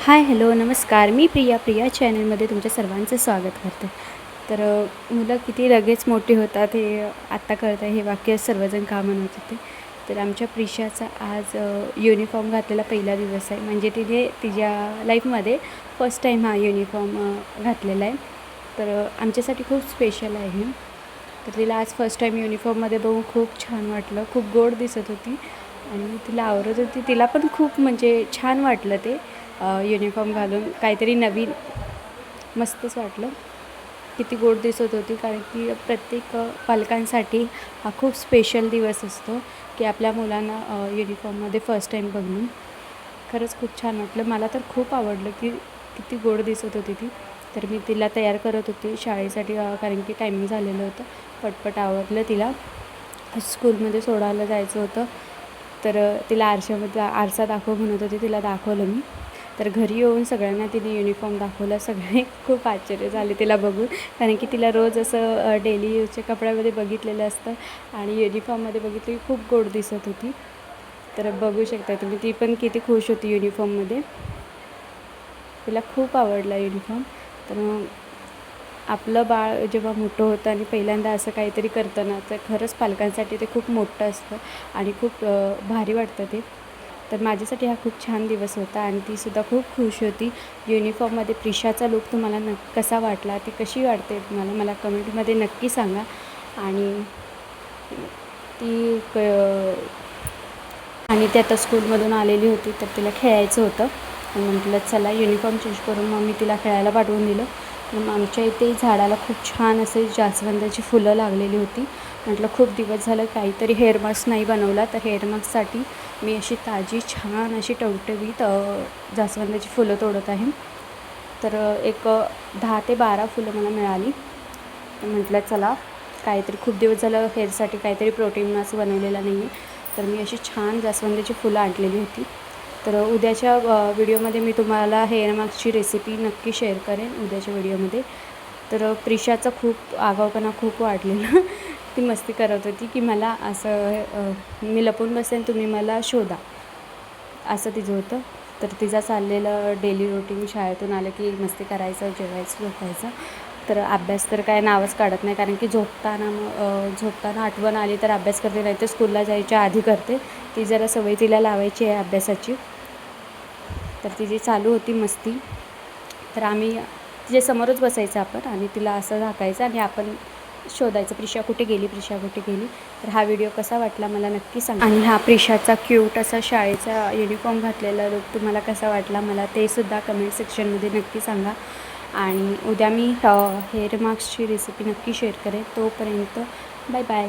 Hi hello नमस्कार. मी प्रिया चॅनलमध्ये तुमच्या सर्वांचं स्वागत करते. तर मुलं किती लगेच मोठी होतात हे आत्ता कळतं आहे. हे वाक्य सर्वजण का म्हणत होते. तर आमच्या प्रिशाचा आज युनिफॉर्म घातलेला पहिला दिवस आहे. म्हणजे तिने तिच्या लाईफमध्ये फर्स्ट टाईम हा युनिफॉर्म घातलेला आहे. तर आमच्यासाठी खूप स्पेशल आहे हे. तर तिला आज फर्स्ट टाईम युनिफॉर्ममध्ये बघून खूप छान वाटलं. खूप गोड दिसत होती आणि तिला आवडत होती. तिला पण खूप म्हणजे छान वाटलं ते युनिफॉर्म घालून. काहीतरी नवीन मस्तच वाटलं. किती गोड दिसत होती, कारण की प्रत्येक पालकांसाठी हा खूप स्पेशल दिवस असतो की आपल्या मुलांना युनिफॉर्ममध्ये फर्स्ट टाईम बघणं. खरंच खूप छान वाटलं. मला तर खूप आवडलं की किती गोड दिसत होती ती. तर मी तिला तयार करत होती शाळेसाठी, कारण की टायमिंग झालेलं होतं. पटपट आवरलं. तिला स्कूलमध्ये सोडायला जायचं होतं. तर तिला आरसा दाखव म्हणत होती. तिला दाखवलं मी. तर घरी येऊन सगळ्यांना तिने युनिफॉर्म दाखवला. सगळे खूप आश्चर्य झाले तिला बघून, कारण की तिला रोज असं डेली यूजच्या कपड्यामध्ये बघितलेलं असतं आणि युनिफॉर्ममध्ये बघितली की खूप गोड दिसत होती. तर बघू शकता तुम्ही, ती पण किती खुश होती युनिफॉर्ममध्ये. तिला खूप आवडला युनिफॉर्म. तर आपलं बाळ जेव्हा मोठं होतं आणि पहिल्यांदा असं काहीतरी करतं ना, तर खरंच पालकांसाठी ते खूप मोठं असतं आणि खूप भारी वाटतं ते. तर माझ्यासाठी हा खूप छान दिवस होता आणि तीसुद्धा खूप खुश होती. युनिफॉर्ममध्ये प्रिशाचा लूक तुम्हाला कसा वाटला, ती कशी वाटते तुम्हाला, मला कमेंटमध्ये नक्की सांगा. आणि ती ती आता स्कूलमधून आलेली होती, तर तिला खेळायचं होतं. म्हटलं चला युनिफॉर्म चेंज करून मग मी तिला खेळायला पाठवून दिलं. मग आमच्या इथे झाडाला खूप छान असे जास्वंदाची फुलं लागलेली होती. म्हटलं खूप दिवस झालं काहीतरी हेअर मास्क नाही बनवला, तर हेअर मास्कसाठी मी अशी ताजी छान अशी टवटवीत जास्वंदाची फुलं तोडत आहे. तर एक 10 ते 12 फुलं मला मिळाली. तर म्हटलं चला काहीतरी खूप दिवस झालं हेअरसाठी काहीतरी प्रोटीन मास्क बनवलेला नाही आहे. तर मी अशी छान जास्वंदाची फुलं आणलेली होती. तर उद्याच्या व्हिडिओमध्ये मी तुम्हाला हेअर मास्कची रेसिपी नक्की शेअर करेन उद्याच्या व्हिडिओमध्ये. तर प्रिशाचा खूप आगाऊपणा खूप वाढलेला. ती मस्ती करत होती की मला असं मी लपून बसेन, तुम्ही मला शोधा, असं तिचं होतं. तर तिचा चाललेलं डेली रुटीन शाळेतून आलं की मस्ती करायचं, जेवायचं, झोपायचं. तर अभ्यास तर काय नावच काढत नाही, कारण की झोपताना आठवण आली तर अभ्यास करते, नाही तर स्कूलला जायच्या आधी करते. ती जरा सवय तिला लावायची आहे अभ्यासाची. तर तिची चालू होती मस्ती. तर आम्ही तिच्यासमोरच बसायचं आपण आणि तिला असं झाकायचं आणि आपण शोधायचं प्रिशा कुठे गेली, प्रिशा कुठे गेली. तर हा व्हिडिओ कसा वाटला मला नक्की सांगा. आणि हा प्रिशाचा क्यूट असा शाळेचा युनिफॉर्म घातलेला लूक तुम्हाला कसा वाटला, मला ते सुद्धा कमेंट सेक्शनमध्ये नक्की सांगा. आणि उद्या मी हेअर मास्कची रेसिपी नक्की शेअर करेन. तोपर्यंत बाय बाय.